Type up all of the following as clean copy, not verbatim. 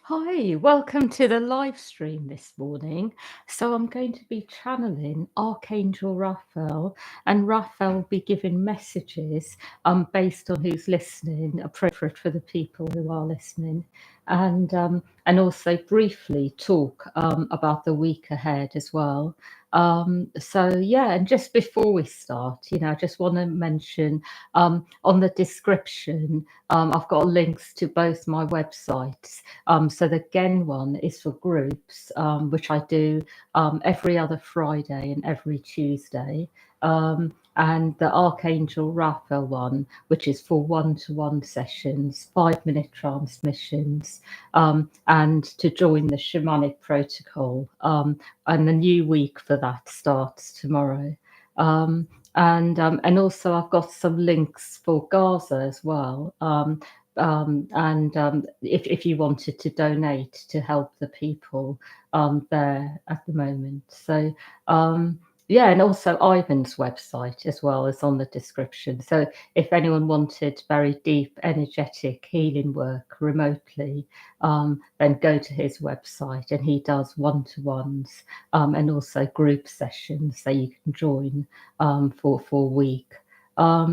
Hi, welcome to the live stream this morning. So I'm going to be channeling Archangel Raphael, and Raphael will be giving messages based on who's listening, appropriate for the people who are listening, and also briefly talk about the week ahead as well. So yeah, and just before we start, I just want to mention on the description, I've got links to both my websites. So the Gen one is for groups, which I do every other Friday and every Tuesday. And the Archangel Raphael one, which is for one-to-one sessions, 5-minute transmissions, and to join the shamanic protocol. And the new week for that starts tomorrow. And also I've got some links for Gaza as well. And if you wanted to donate to help the people there at the moment. So yeah, and also Ivan's website as well is on the description. So if anyone wanted very deep energetic healing work remotely, then go to his website, and he does one-to-ones and also group sessions that you can join for a week.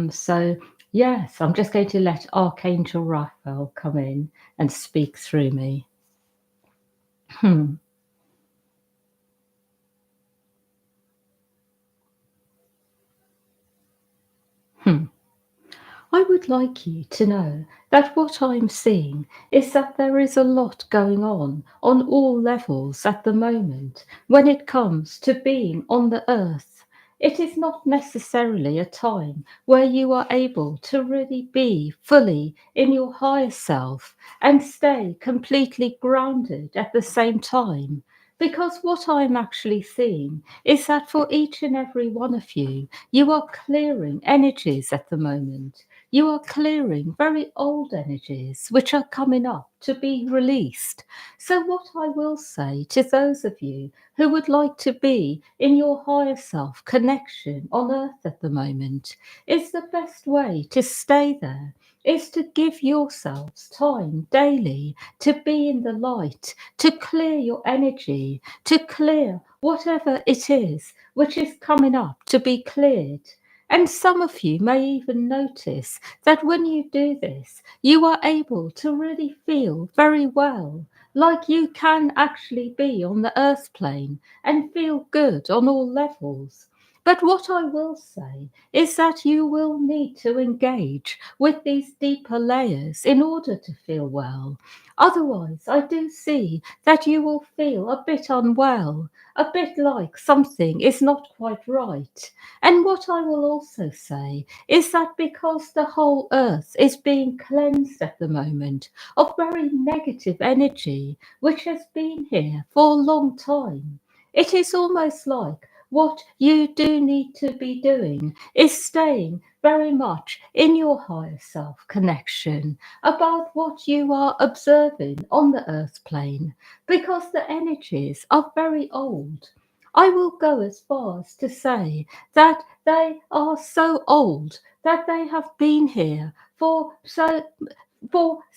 So yes, I'm just going to let Archangel Raphael come in and speak through me. Hmm. Hmm. I would like you to know that what I'm seeing is that there is a lot going on all levels at the moment when it comes to being on the earth. It is not necessarily a time where you are able to really be fully in your higher self and stay completely grounded at the same time. Because what I'm actually seeing is that for each and every one of you, you are clearing energies at the moment. You are clearing very old energies which are coming up to be released. So, what I will say to those of you who would like to be in your higher self connection on earth at the moment is the best way to stay there is to give yourselves time daily to be in the light, to clear your energy, to clear whatever it is which is coming up to be cleared. And some of you may even notice that when you do this, you are able to really feel very well, like you can actually be on the earth plane and feel good on all levels. But what I will say is that you will need to engage with these deeper layers in order to feel well. Otherwise, I do see that you will feel a bit unwell, a bit like something is not quite right. And what I will also say is that because the whole earth is being cleansed at the moment of very negative energy, which has been here for a long time, it is almost like what you do need to be doing is staying very much in your higher self connection about what you are observing on the earth plane, because the energies are very old. I will go as far as to say that they are so old that they have been here for so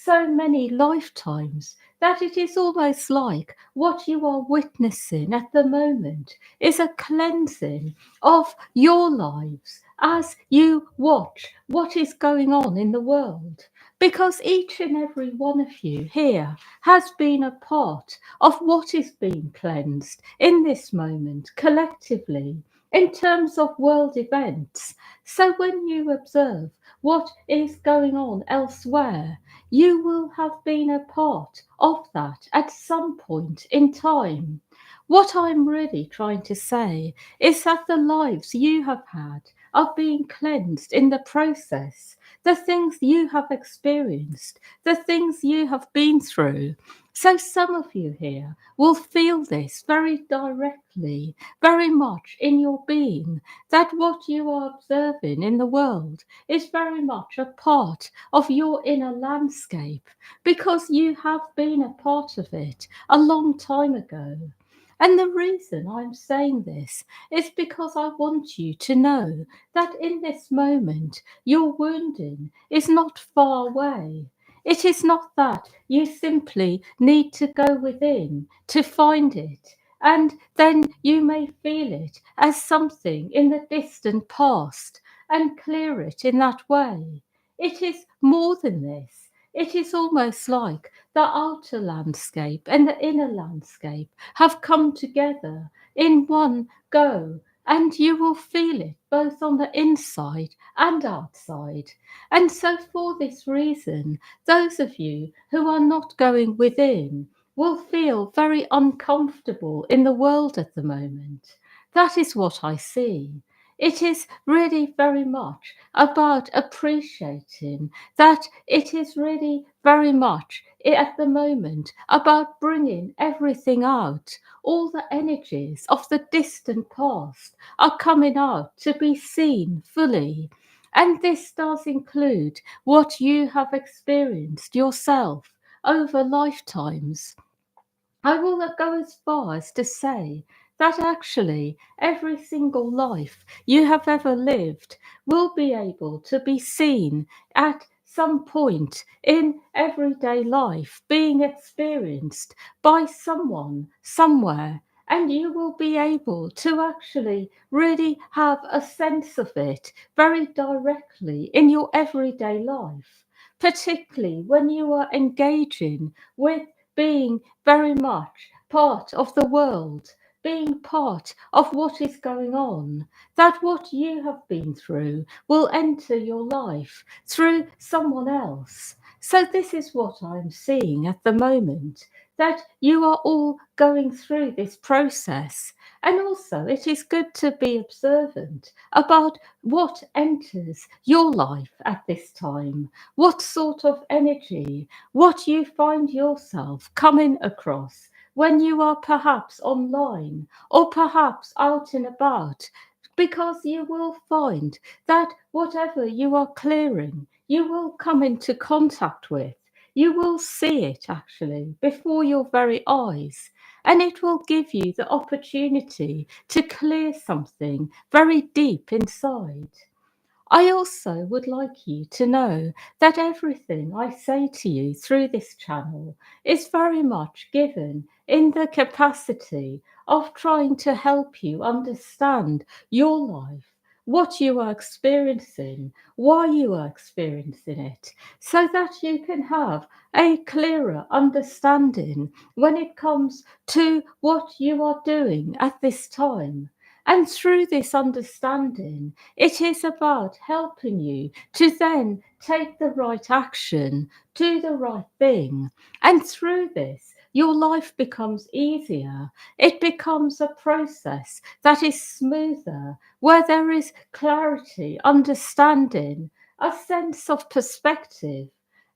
many lifetimes that it is almost like what you are witnessing at the moment is a cleansing of your lives as you watch what is going on in the world. Because each and every one of you here has been a part of what is being cleansed in this moment collectively in terms of world events. So when you observe what is going on elsewhere, you will have been a part of that at some point in time. What I'm really trying to say is that the lives you have had are being cleansed in the process. The things you have experienced, the things you have been through. So, some of you here will feel this very directly, very much in your being, that what you are observing in the world is very much a part of your inner landscape because you have been a part of it a long time ago. And the reason I'm saying this is because I want you to know that in this moment, your wounding is not far away. It is not that you simply need to go within to find it, and then you may feel it as something in the distant past and clear it in that way. It is more than this. It is almost like the outer landscape and the inner landscape have come together in one go, and you will feel it both on the inside and outside. And so, for this reason, those of you who are not going within will feel very uncomfortable in the world at the moment. That is what I see. It is really very much about appreciating that it is really very much at the moment about bringing everything out. All the energies of the distant past are coming out to be seen fully. And this does include what you have experienced yourself over lifetimes. I will go as far as to say that actually every single life you have ever lived will be able to be seen at some point in everyday life being experienced by someone somewhere. And you will be able to actually really have a sense of it very directly in your everyday life, particularly when you are engaging with being very much part of the world, being part of what is going on, that what you have been through will enter your life through someone else. So, this is what I'm seeing at the moment, that you are all going through this process. And also, it is good to be observant about what enters your life at this time, what sort of energy, what you find yourself coming across when you are perhaps online or perhaps out and about, because you will find that whatever you are clearing, you will come into contact with. You will see it actually before your very eyes, and it will give you the opportunity to clear something very deep inside. I also would like you to know that everything I say to you through this channel is very much given in the capacity of trying to help you understand your life, what you are experiencing, why you are experiencing it, so that you can have a clearer understanding when it comes to what you are doing at this time. And through this understanding, it is about helping you to then take the right action, do the right thing. And through this, your life becomes easier. It becomes a process that is smoother, where there is clarity, understanding, a sense of perspective.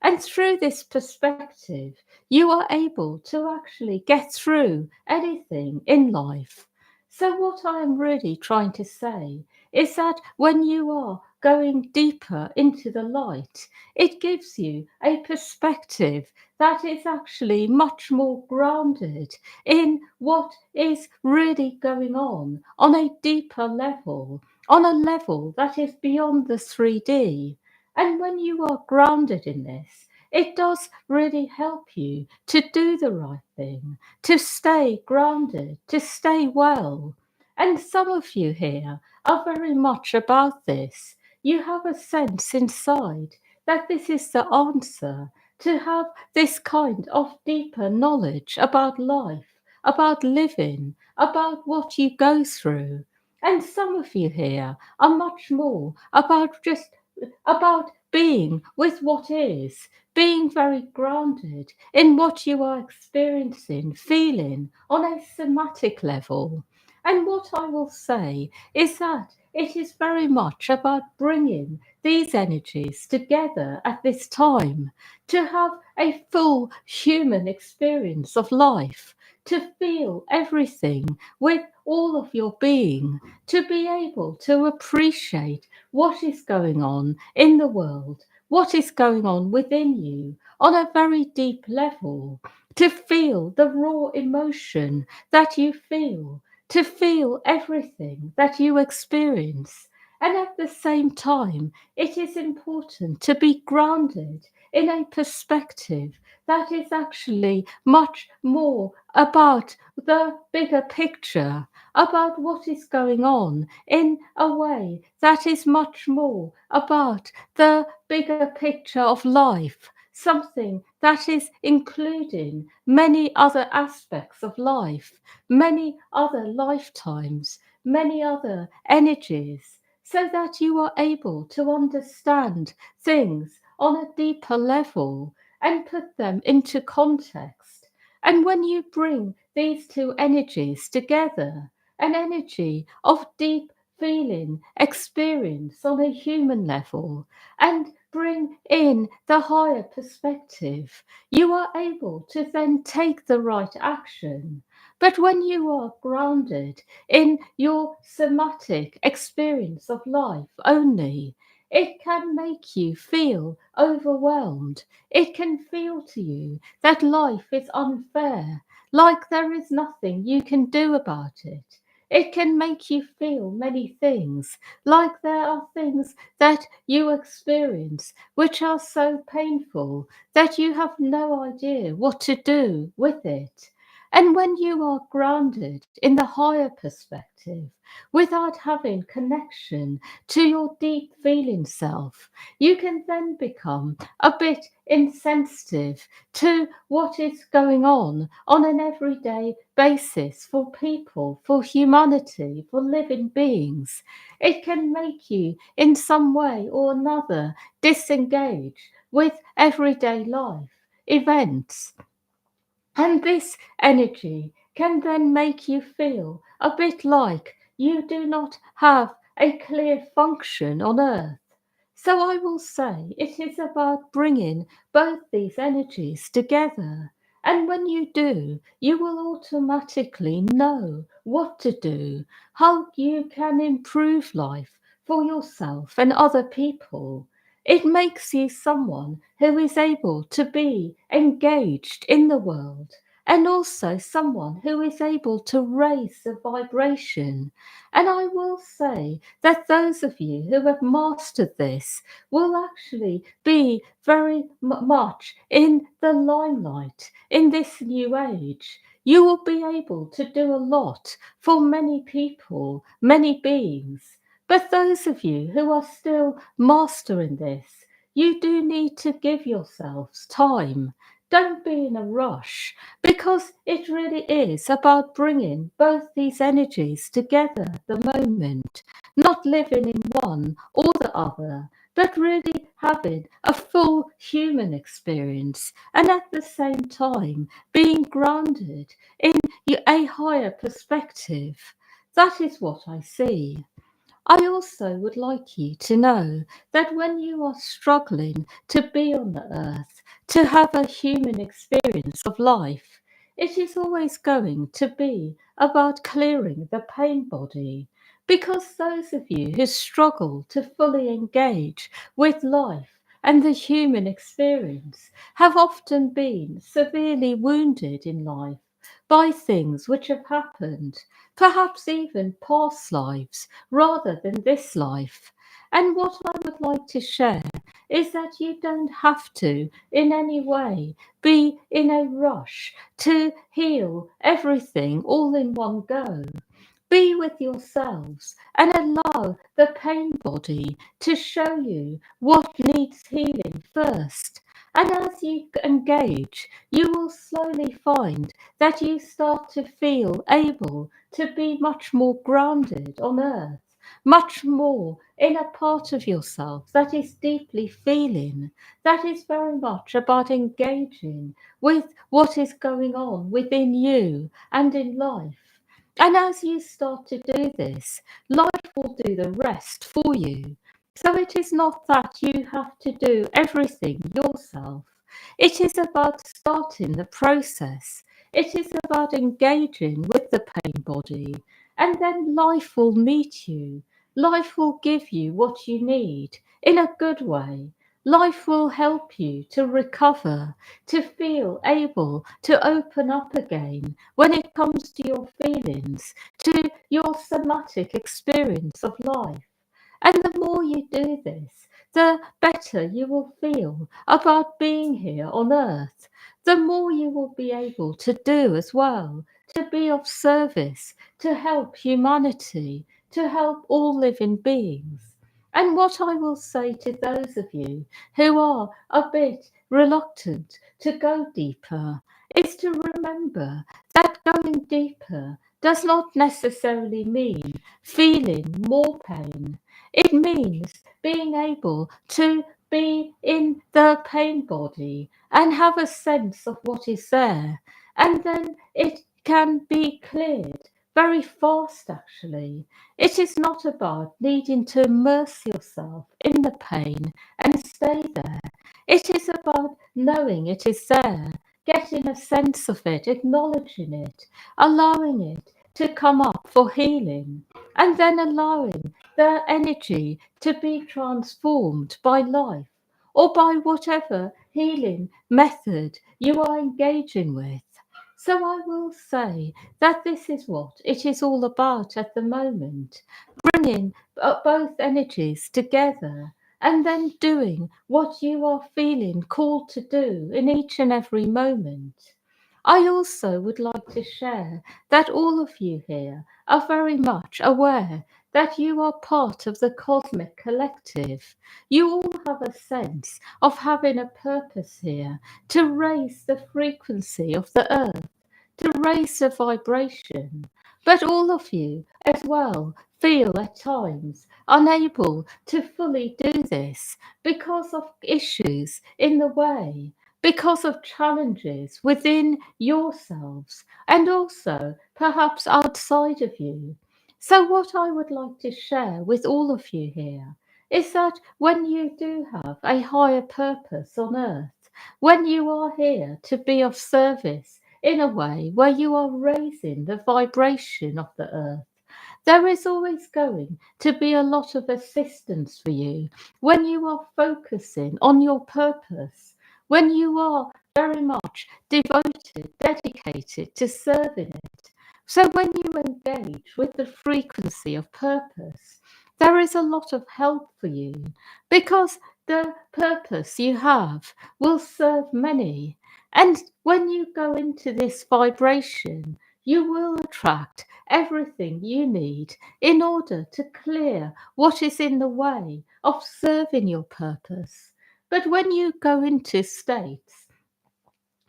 And through this perspective, you are able to actually get through anything in life. So, what I am really trying to say is that when you are going deeper into the light, it gives you a perspective that is actually much more grounded in what is really going on a deeper level, on a level that is beyond the 3D. And when you are grounded in this, it does really help you to do the right thing, to stay grounded, to stay well. And some of you here are very much about this. You have a sense inside that this is the answer, to have this kind of deeper knowledge about life, about living, about what you go through. And some of you here are much more about just about being with what is, being very grounded in what you are experiencing, feeling on a somatic level. And what I will say is that it is very much about bringing these energies together at this time to have a full human experience of life, to feel everything with all of your being, to be able to appreciate what is going on in the world, what is going on within you on a very deep level, to feel the raw emotion that you feel, to feel everything that you experience. And at the same time, it is important to be grounded in a perspective that is actually much more about the bigger picture, about what is going on in a way that is much more about the bigger picture of life, something that is including many other aspects of life, many other lifetimes, many other energies, so that you are able to understand things on a deeper level and put them into context. And when you bring these two energies together, an energy of deep feeling, experience on a human level, and bring in the higher perspective, you are able to then take the right action. But when you are grounded in your somatic experience of life only, it can make you feel overwhelmed. It can feel to you that life is unfair, like there is nothing you can do about it. It can make you feel many things, like there are things that you experience which are so painful that you have no idea what to do with it. And when you are grounded in the higher perspective, without having connection to your deep feeling self, you can then become a bit insensitive to what is going on an everyday basis for people, for humanity, for living beings. It can make you, in some way or another, disengage with everyday life events. And this energy can then make you feel a bit like you do not have a clear function on earth. So I will say it is about bringing both these energies together. And when you do, you will automatically know what to do, how you can improve life for yourself and other people. It makes you someone who is able to be engaged in the world, and also someone who is able to raise the vibration. And I will say that those of you who have mastered this will actually be very much in the limelight in this new age. You will be able to do a lot for many people, many beings. But those of you who are still mastering this, you do need to give yourselves time. Don't be in a rush, because it really is about bringing both these energies together at the moment, not living in one or the other, but really having a full human experience and at the same time being grounded in a higher perspective. That is what I see. I also would like you to know that when you are struggling to be on the earth, to have a human experience of life, it is always going to be about clearing the pain body. Because those of you who struggle to fully engage with life and the human experience have often been severely wounded in life by things which have happened, perhaps even past lives rather than this life. And what I would like to share is that you don't have to, in any way, be in a rush to heal everything all in one go. Be with yourselves and allow the pain body to show you what needs healing first. And as you engage, you will slowly find that you start to feel able to be much more grounded on earth, much more in a part of yourself that is deeply feeling, that is very much about engaging with what is going on within you and in life. And as you start to do this, life will do the rest for you. So it is not that you have to do everything yourself. It is about starting the process. It is about engaging with the pain body. And then life will meet you. Life will give you what you need in a good way. Life will help you to recover, to feel able to open up again when it comes to your feelings, to your somatic experience of life. And the more you do this, the better you will feel about being here on earth, the more you will be able to do as well, to be of service, to help humanity, to help all living beings. And what I will say to those of you who are a bit reluctant to go deeper is to remember that going deeper does not necessarily mean feeling more pain. It means being able to be in the pain body and have a sense of what is there. And then it can be cleared very fast, actually. It is not about needing to immerse yourself in the pain and stay there. It is about knowing it is there, getting a sense of it, acknowledging it, allowing it to come up for healing, and then allowing the energy to be transformed by life or by whatever healing method you are engaging with. So I will say that this is what it is all about at the moment, bringing both energies together and then doing what you are feeling called to do in each and every moment. I also would like to share that all of you here are very much aware that you are part of the cosmic collective. You all have a sense of having a purpose here to raise the frequency of the earth, to raise the vibration. But all of you as well feel at times unable to fully do this because of issues in the way, because of challenges within yourselves and also perhaps outside of you. So, what I would like to share with all of you here is that when you do have a higher purpose on earth, when you are here to be of service in a way where you are raising the vibration of the earth, there is always going to be a lot of assistance for you when you are focusing on your purpose, when you are very much devoted, dedicated to serving it. So when you engage with the frequency of purpose, there is a lot of help for you because the purpose you have will serve many. And when you go into this vibration, you will attract everything you need in order to clear what is in the way of serving your purpose. But when you go into states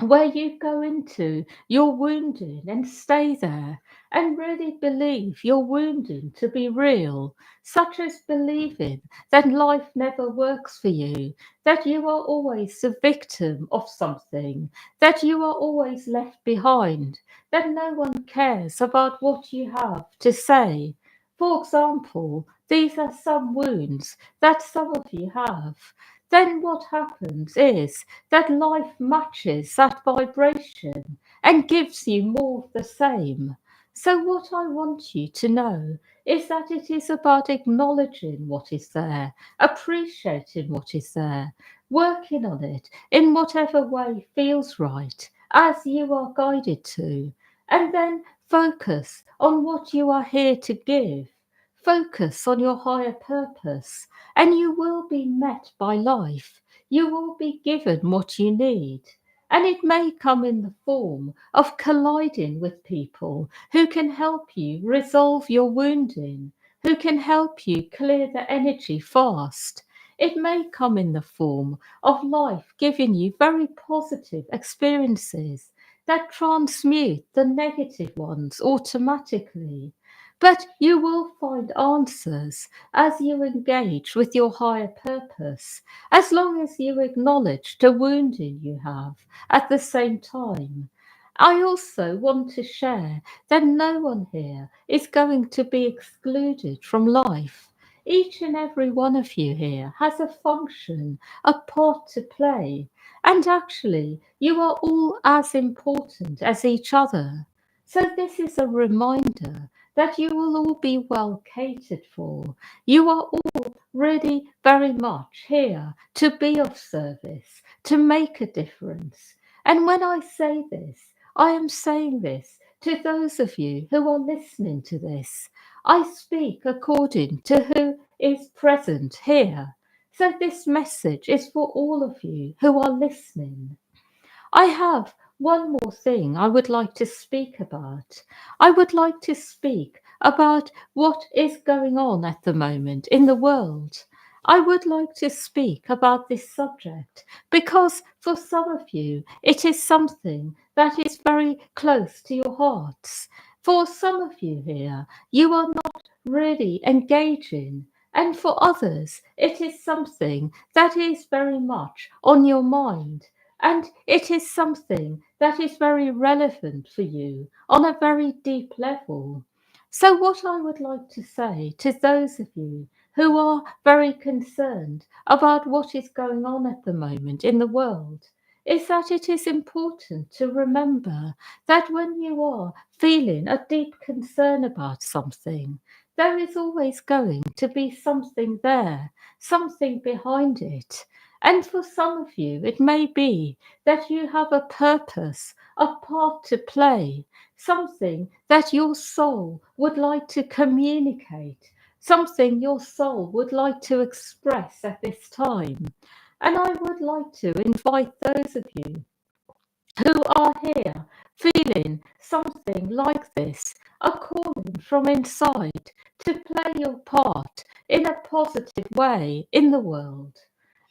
where you go into your wounding and stay there and really believe your wounding to be real, such as believing that life never works for you, that you are always the victim of something, that you are always left behind, that no one cares about what you have to say. For example, these are some wounds that some of you have. Then what happens is that life matches that vibration and gives you more of the same. So, what I want you to know is that it is about acknowledging what is there, appreciating what is there, working on it in whatever way feels right as you are guided to, and then focus on what you are here to give. Focus on your higher purpose, and you will be met by life. You will be given what you need. And it may come in the form of colliding with people who can help you resolve your wounding, who can help you clear the energy fast. It may come in the form of life giving you very positive experiences that transmute the negative ones automatically. But you will find answers as you engage with your higher purpose, as long as you acknowledge the wounding you have at the same time. I also want to share that no one here is going to be excluded from life. Each and every one of you here has a function, a part to play, and actually, you are all as important as each other. So, this is a reminder that you will all be well catered for. You are all really very much here to be of service, to make a difference. And when I say this, I am saying this to those of you who are listening to this. I speak according to who is present here. So this message is for all of you who are listening. I have one more thing I would like to speak about. I would like to speak about what is going on at the moment in the world. I would like to speak about this subject because for some of you it is something that is very close to your hearts. For some of you here, you are not really engaging, and for others, it is something that is very much on your mind. And it is something that is very relevant for you on a very deep level. So, what I would like to say to those of you who are very concerned about what is going on at the moment in the world is that it is important to remember that when you are feeling a deep concern about something, there is always going to be something there, something behind it. And for some of you, it may be that you have a purpose, a part to play, something that your soul would like to communicate, something your soul would like to express at this time. And I would like to invite those of you who are here feeling something like this, a calling from inside to play your part in a positive way in the world.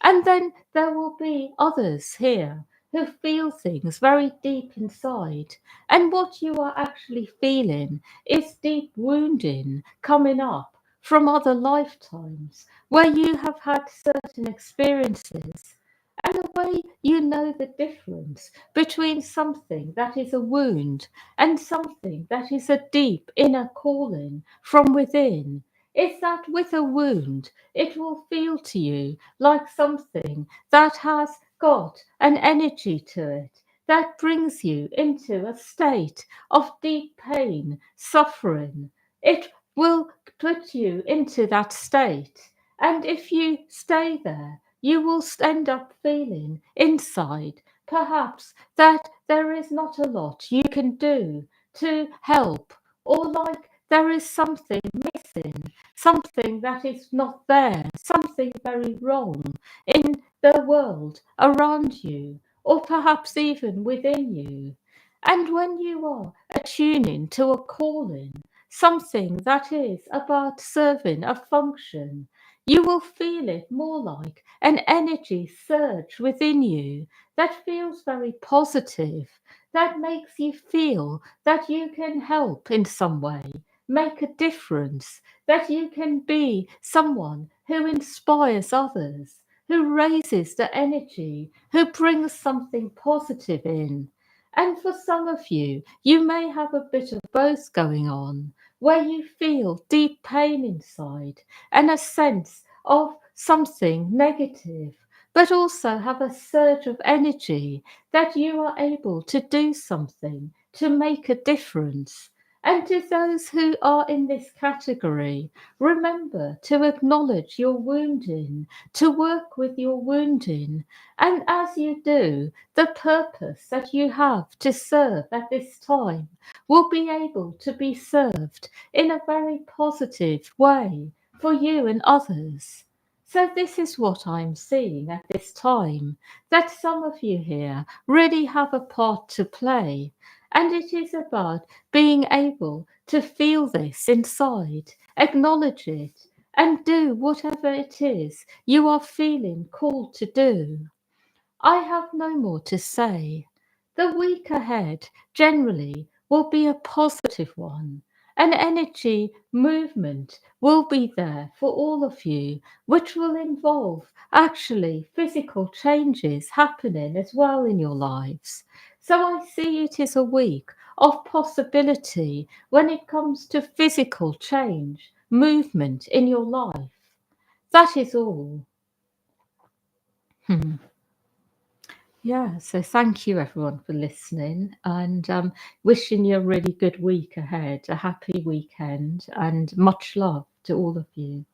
And then there will be others here who feel things very deep inside. And what you are actually feeling is deep wounding coming up from other lifetimes where you have had certain experiences. And the way you know the difference between something that is a wound and something that is a deep inner calling from within is that with a wound, it will feel to you like something that has got an energy to it that brings you into a state of deep pain, suffering. It will put you into that state. And if you stay there, you will end up feeling inside, perhaps, that there is not a lot you can do to help, or like there is something missing, something that is not there, something very wrong in the world around you, or perhaps even within you. And when you are attuning to a calling, something that is about serving a function, you will feel it more like an energy surge within you that feels very positive, that makes you feel that you can help in some way, make a difference, that you can be someone who inspires others, who raises the energy, who brings something positive in. And for some of you, you may have a bit of both going on, where you feel deep pain inside and a sense of something negative, but also have a surge of energy that you are able to do something to make a difference. And to those who are in this category, remember to acknowledge your wounding, to work with your wounding, and as you do, the purpose that you have to serve at this time will be able to be served in a very positive way for you and others. So, this is what I'm seeing at this time, that some of you here really have a part to play, and it is about being able to feel this inside, acknowledge it, and do whatever it is you are feeling called to do. I have no more to say. The week ahead generally will be a positive one. An energy movement will be there for all of you, which will involve actually physical changes happening as well in your lives. So I see it is a week of possibility when it comes to physical change, movement in your life. That is all. Hmm. Yeah, so thank you everyone for listening, and wishing you a really good week ahead, a happy weekend, and much love to all of you.